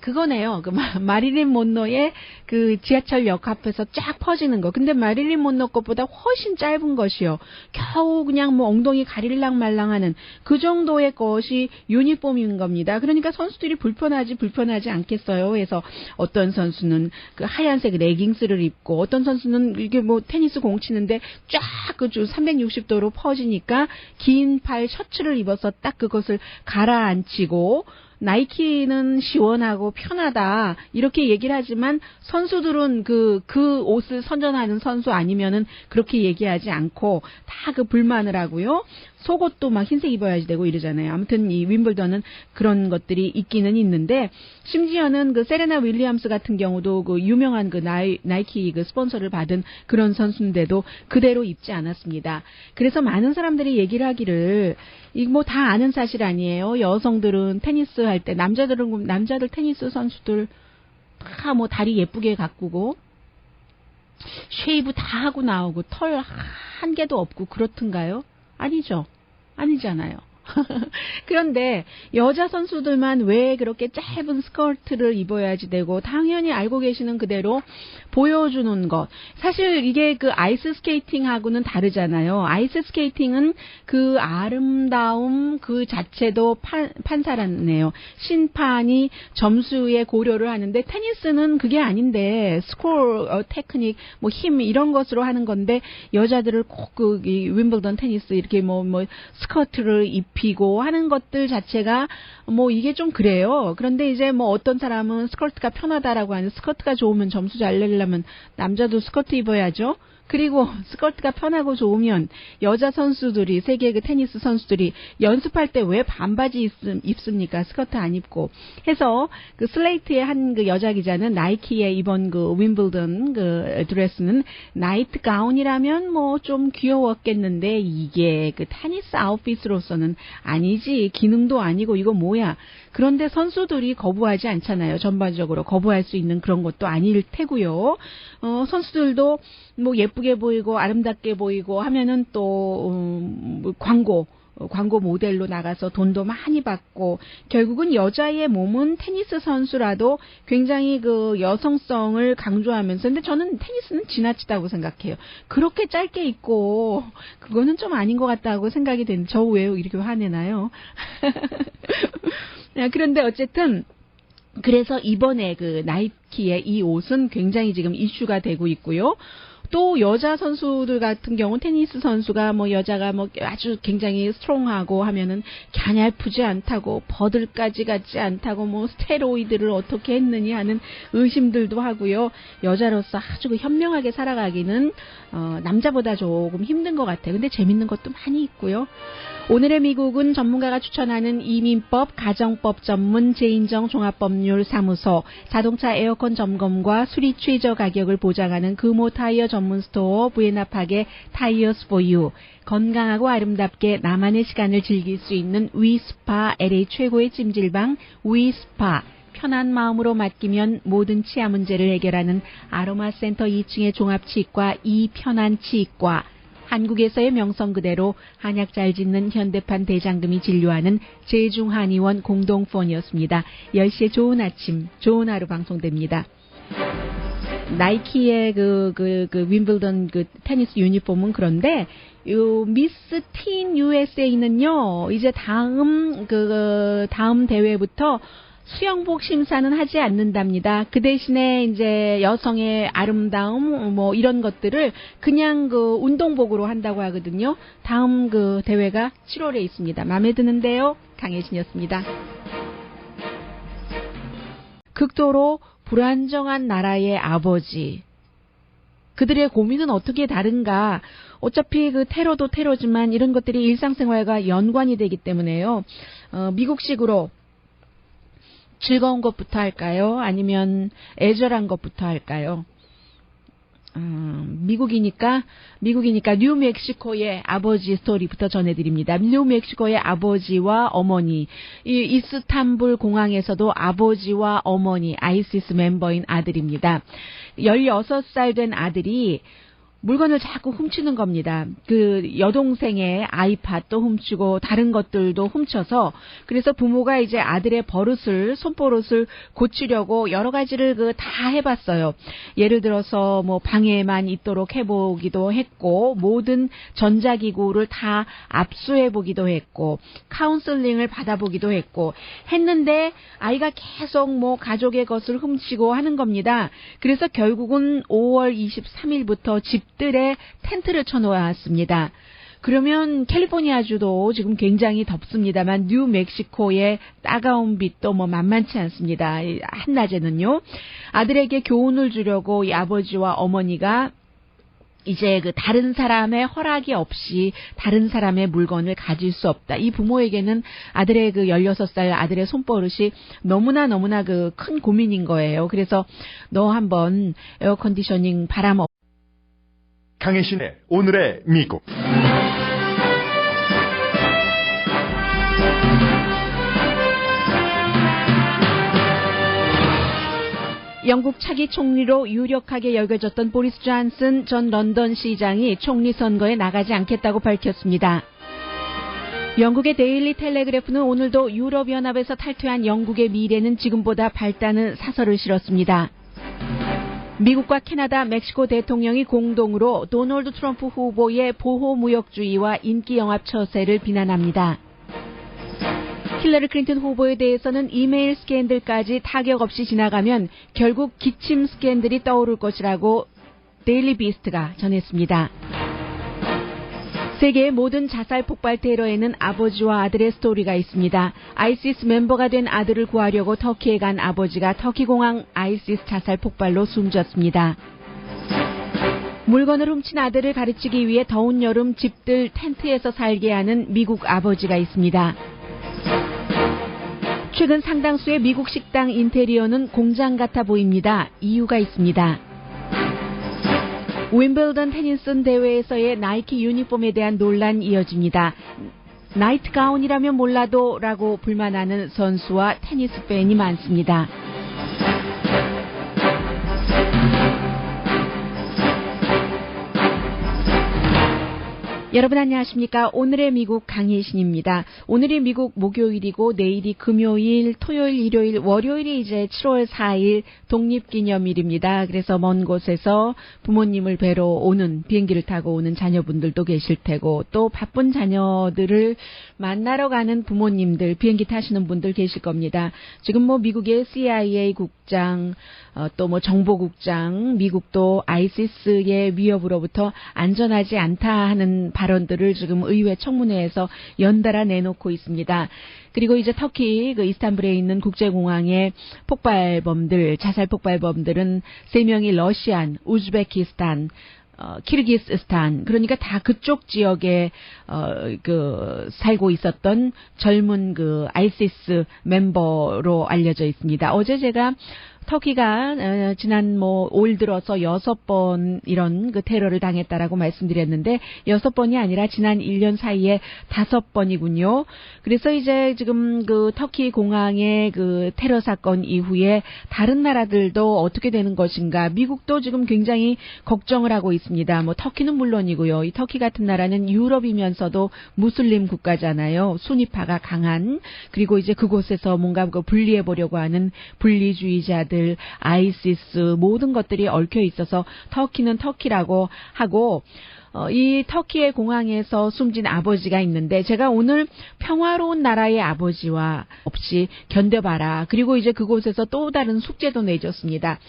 그거네요. 그 마릴린 monroe의 그 지하철역 앞에서 쫙 퍼지는 거. 근데 마릴린 monroe 것보다 훨씬 짧은 것이요. 겨우 그냥 뭐 엉덩이 가릴랑 말랑하는 그 정도의 것이 유니폼인 겁니다. 그러니까 선수들이 불편하지 않겠어요. 그래서 어떤 선수는 그 하얀색 레깅스를 입고 어떤 선수는 이게 뭐 테니스 공 치는데 쫙 그 360도로 퍼지니까 긴 팔 셔츠를 입어서 딱 그것을 가라앉히고 나이키는 시원하고 편하다 이렇게 얘기를 하지만 선수들은 그 옷을 선전하는 선수 아니면은 그렇게 얘기하지 않고 다 그 불만을 하고요. 속옷도 막 흰색 입어야지 되고 이러잖아요. 아무튼 이 윈블던은 그런 것들이 있기는 있는데 심지어는 그 세레나 윌리엄스 같은 경우도 그 유명한 그 나이키 그 스폰서를 받은 그런 선수인데도 그대로 입지 않았습니다. 그래서 많은 사람들이 얘기를 하기를 이 뭐 다 아는 사실 아니에요. 여성들은 테니스 할 때 남자들 테니스 선수들 다 뭐 다리 예쁘게 가꾸고 쉐이브 다 하고 나오고 털 한 개도 없고 그렇던가요? 아니죠. 아니잖아요. 그런데 여자 선수들만 왜 그렇게 짧은 스커트를 입어야지 되고 당연히 알고 계시는 그대로 보여주는 것. 사실 이게 그 아이스 스케이팅하고는 다르잖아요. 아이스 스케이팅은 그 아름다움 그 자체도 판사라네요. 심판이 점수에 고려를 하는데 테니스는 그게 아닌데 스코어 테크닉 뭐 힘 이런 것으로 하는 건데 여자들을 꼭 그 윈블던 테니스 이렇게 뭐 스커트를 입히고 하는 것들 자체가 뭐 이게 좀 그래요. 그런데 이제 뭐 어떤 사람은 스커트가 편하다라고 하는 스커트가 좋으면 점수 잘 내려면 남자도 스커트 입어야죠. 그리고 스커트가 편하고 좋으면 여자 선수들이 세계 그 테니스 선수들이 연습할 때 왜 반바지 입습니까? 스커트 안 입고 해서 그 슬레이트의 한 그 여자 기자는 나이키의 이번 그 윈블던 그 드레스는 나이트 가운이라면 뭐 좀 귀여웠겠는데 이게 그 테니스 아웃핏으로서는 아니지 기능도 아니고 이거 뭐야? 그런데 선수들이 거부하지 않잖아요. 전반적으로 거부할 수 있는 그런 것도 아닐 테고요. 선수들도 뭐 예쁘게 보이고 아름답게 보이고 하면은 또 광고 모델로 나가서 돈도 많이 받고 결국은 여자의 몸은 테니스 선수라도 굉장히 그 여성성을 강조하면서 근데 저는 테니스는 지나치다고 생각해요. 그렇게 짧게 입고 그거는 좀 아닌 것 같다고 생각이 되는데 저 왜 이렇게 화내나요? 그런데 어쨌든 그래서 이번에 그 나이키의 이 옷은 굉장히 지금 이슈가 되고 있고요. 또 여자 선수들 같은 경우 테니스 선수가 뭐 여자가 뭐 아주 굉장히 스트롱하고 하면은 갸냘프지 않다고 버들까지 같지 않다고 뭐 스테로이드를 어떻게 했느니 하는 의심들도 하고요. 여자로서 아주 그 현명하게 살아가기는 남자보다 조금 힘든 것 같아요. 근데 재밌는 것도 많이 있고요. 오늘의 미국은 전문가가 추천하는 이민법, 가정법 전문 제인정 종합법률사무소, 자동차 에어컨 점검과 수리 최저 가격을 보장하는 금호 타이어 전문 스토어 부에나팍의 타이어스 포 유, 건강하고 아름답게 나만의 시간을 즐길 수 있는 위스파 LA 최고의 찜질방 위스파, 편한 마음으로 맡기면 모든 치아 문제를 해결하는 아로마 센터 2층의 종합치과 이편한 치과, 한국에서의 명성 그대로 한약 잘 짓는 현대판 대장금이 진료하는 제중한의원 공동폰이었습니다. 10시에 좋은 아침, 좋은 하루 방송됩니다. 나이키의 그 윈블던 그 테니스 유니폼은 그런데 요 미스 팀 USA는요 이제 다음 대회부터 수영복 심사는 하지 않는답니다. 그 대신에 이제 여성의 아름다움 뭐 이런 것들을 그냥 그 운동복으로 한다고 하거든요. 다음 그 대회가 7월에 있습니다. 마음에 드는데요. 강혜진이었습니다. 극도로 불안정한 나라의 아버지. 그들의 고민은 어떻게 다른가? 어차피 그 테러도 테러지만 이런 것들이 일상생활과 연관이 되기 때문에요. 미국식으로 즐거운 것부터 할까요? 아니면 애절한 것부터 할까요? 미국이니까 뉴멕시코의 아버지 스토리부터 전해드립니다. 뉴멕시코의 아버지와 어머니, 이 이스탄불 공항에서도 아버지와 어머니, 아이시스 멤버인 아들입니다. 16살 된 아들이 물건을 자꾸 훔치는 겁니다. 그 여동생의 아이팟도 훔치고 다른 것들도 훔쳐서, 그래서 부모가 이제 아들의 손버릇을 고치려고 여러 가지를 다 해봤어요. 예를 들어서 뭐 방에만 있도록 해보기도 했고, 모든 전자기구를 다 압수해보기도 했고, 카운슬링을 받아보기도 했는데 아이가 계속 뭐 가족의 것을 훔치고 하는 겁니다. 그래서 결국은 5월 23일부터 집들에 텐트를 쳐놓았습니다. 그러면 캘리포니아주도 지금 굉장히 덥습니다만 뉴멕시코의 따가운 빛도 뭐 만만치 않습니다. 한낮에는요. 아들에게 교훈을 주려고 이 아버지와 어머니가 이제 그 다른 사람의 허락이 없이 다른 사람의 물건을 가질 수 없다. 이 부모에게는 아들의 그 16살 아들의 손버릇이 너무나 그 큰 고민인 거예요. 그래서 너 한번 에어컨디셔닝 바람 강혜신의 오늘의 미국. 영국 차기 총리로 유력하게 여겨졌던 보리스 존슨 전 런던 시장이 총리 선거에 나가지 않겠다고 밝혔습니다. 영국의 데일리 텔레그래프는 오늘도 유럽연합에서 탈퇴한 영국의 미래는 지금보다 밝다는 사설을 실었습니다. 미국과 캐나다, 멕시코 대통령이 공동으로 도널드 트럼프 후보의 보호무역주의와 인기영합 처세를 비난합니다. 힐러리 클린턴 후보에 대해서는 이메일 스캔들까지 타격 없이 지나가면 결국 기침 스캔들이 떠오를 것이라고 데일리 비스트가 전했습니다. 세계의 모든 자살 폭발 테러에는 아버지와 아들의 스토리가 있습니다. 아이시스 멤버가 된 아들을 구하려고 터키에 간 아버지가 터키 공항 아이시스 자살 폭발로 숨졌습니다. 물건을 훔친 아들을 가르치기 위해 더운 여름 집들 텐트에서 살게 하는 미국 아버지가 있습니다. 최근 상당수의 미국 식당 인테리어는 공장 같아 보입니다. 이유가 있습니다. 윈블던 테니스 대회에서의 나이키 유니폼에 대한 논란이 이어집니다. 나이트 가운이라면 몰라도 라고 불만하는 선수와 테니스 팬이 많습니다. 여러분 안녕하십니까? 오늘의 미국 강혜신입니다. 오늘이 미국 목요일이고 내일이 금요일, 토요일, 일요일, 월요일이 이제 7월 4일 독립기념일입니다. 그래서 먼 곳에서 부모님을 뵈러 오는, 비행기를 타고 오는 자녀분들도 계실 테고, 또 바쁜 자녀들을 만나러 가는 부모님들, 비행기 타시는 분들 계실 겁니다. 지금 뭐 미국의 CIA 국장, 또 뭐 정보국장, 미국도 아이시스의 위협으로부터 안전하지 않다 하는 발언들을 지금 의회 청문회에서 연달아 내놓고 있습니다. 그리고 이제 터키 그 이스탄불에 있는 국제공항의 폭발범들, 자살 폭발범들은 3명이 러시안, 우즈베키스탄, 키르기스스탄, 그러니까 다 그쪽 지역에 살고 있었던 젊은 그 아이시스 멤버로 알려져 있습니다. 어제 제가 터키가 지난 5일 들어서 6번 이런 그 테러를 당했다라고 말씀드렸는데 6번이 아니라 지난 1년 사이에 5번이군요. 그래서 이제 지금 그 터키 공항의 그 테러 사건 이후에 다른 나라들도 어떻게 되는 것인가, 미국도 지금 굉장히 걱정을 하고 있습니다. 뭐 터키는 물론이고요. 이 터키 같은 나라는 유럽이면서도 무슬림 국가잖아요. 순위파가 강한, 그리고 이제 그곳에서 뭔가 분리해 보려고 하는 분리주의자들, 아이시스 모든 것들이 얽혀 있어서 터키는 터키라고 하고, 이 터키의 공항에서 숨진 아버지가 있는데 제가 오늘 평화로운 나라의 아버지와 없이 견뎌봐라. 그리고 이제 그곳에서 또 다른 숙제도 내줬습니다.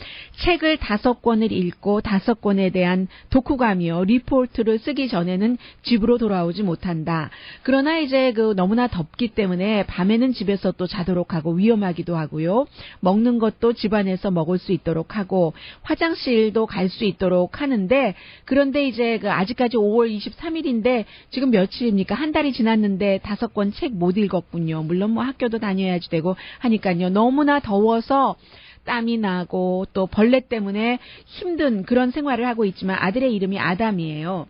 책을 5권을 읽고 5권에 대한 독후감이요. 리포트를 쓰기 전에는 집으로 돌아오지 못한다. 그러나 이제 너무나 덥기 때문에 밤에는 집에서 또 자도록 하고 위험하기도 하고요. 먹는 것도 집안에서 먹을 수 있도록 하고 화장실도 갈 수 있도록 하는데 그런데 이제 아직까지 5월 23일인데 지금 며칠입니까? 한 달이 지났는데 5권 책 못 읽었군요. 물론 뭐 학교도 다녀야지 되고 하니까요. 너무나 더워서 땀이 나고 또 벌레 때문에 힘든 그런 생활을 하고 있지만 아들의 이름이 아담이에요.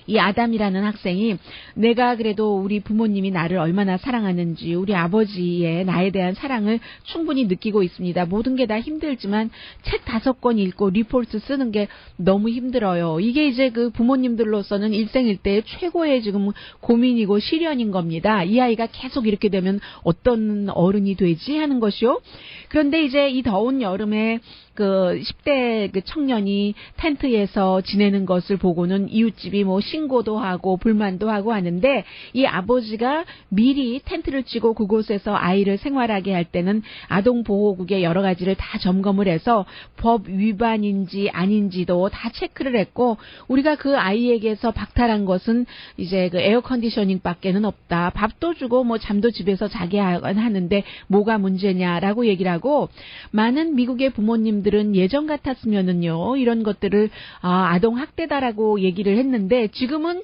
이 아담이라는 학생이 내가 그래도 우리 부모님이 나를 얼마나 사랑하는지 우리 아버지의 나에 대한 사랑을 충분히 느끼고 있습니다. 모든 게 다 힘들지만 책 5권 읽고 리포트 쓰는 게 너무 힘들어요. 이게 이제 부모님들로서는 일생일대의 최고의 지금 고민이고 시련인 겁니다. 이 아이가 계속 이렇게 되면 어떤 어른이 되지 하는 것이요. 그런데 이제 이 더운 여름에 10대 청년이 텐트에서 지내는 것을 보고는 이웃집이 뭐 신고도 하고 불만도 하고 하는데 이 아버지가 미리 텐트를 치고 그곳에서 아이를 생활하게 할 때는 아동보호국의 여러 가지를 다 점검을 해서 법 위반인지 아닌지도 다 체크를 했고 우리가 그 아이에게서 박탈한 것은 이제 에어컨디셔닝 밖에는 없다. 밥도 주고 뭐 잠도 집에서 자게 하는데 뭐가 문제냐라고 얘기를 하고 많은 미국의 부모님들은 예전 같았으면은요 이런 것들을 아동 학대다라고 얘기를 했는데 지금은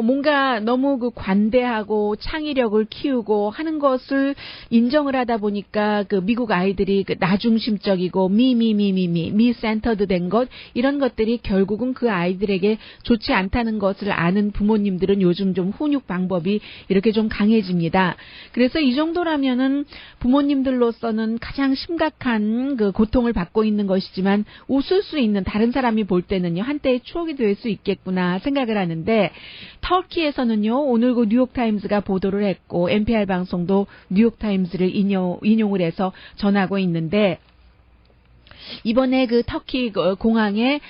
뭔가 너무 관대하고 창의력을 키우고 하는 것을 인정을 하다 보니까 미국 아이들이 나중심적이고 미 센터드 된 것 이런 것들이 결국은 그 아이들에게 좋지 않다는 것을 아는 부모님들은 요즘 좀 훈육 방법이 이렇게 좀 강해집니다. 그래서 이 정도라면은 부모님들로서는 가장 심각한 고통을 받고 있는 것이지만 웃을 수 있는 다른 사람이 볼 때는요 한때의 추억이 될 수 있겠구나 생각을 하는데 터키에서는요 오늘 뉴욕타임스가 보도를 했고 NPR 방송도 뉴욕타임스를 인용을 해서 전하고 있는데 이번에 터키 공항에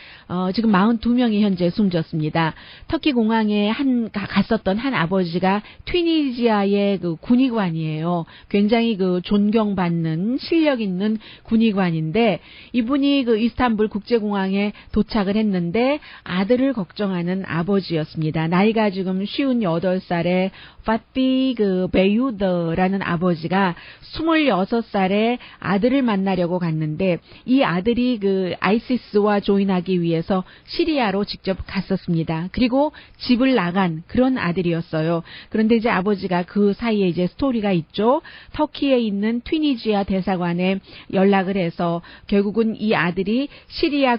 지금 42명이 현재 숨졌습니다. 터키 공항에 갔었던 한 아버지가 튀니지아의 군의관이에요. 굉장히 존경받는 실력 있는 군의관인데 이분이 이스탄불 국제공항에 도착을 했는데 아들을 걱정하는 아버지였습니다. 나이가 지금 58살의 파티 베유더라는 아버지가 26살에 아들을 만나려고 갔는데 이 아들이 아이시스와 조인하기 위해서 시리아로 직접 갔었습니다. 그리고 집을 나간 그런 아들이었어요. 그런데 이제 아버지가 그 사이에 이제 스토리가 있죠. 터키에 있는 튀니지아 대사관에 연락을 해서 결국은 이 아들이 시리아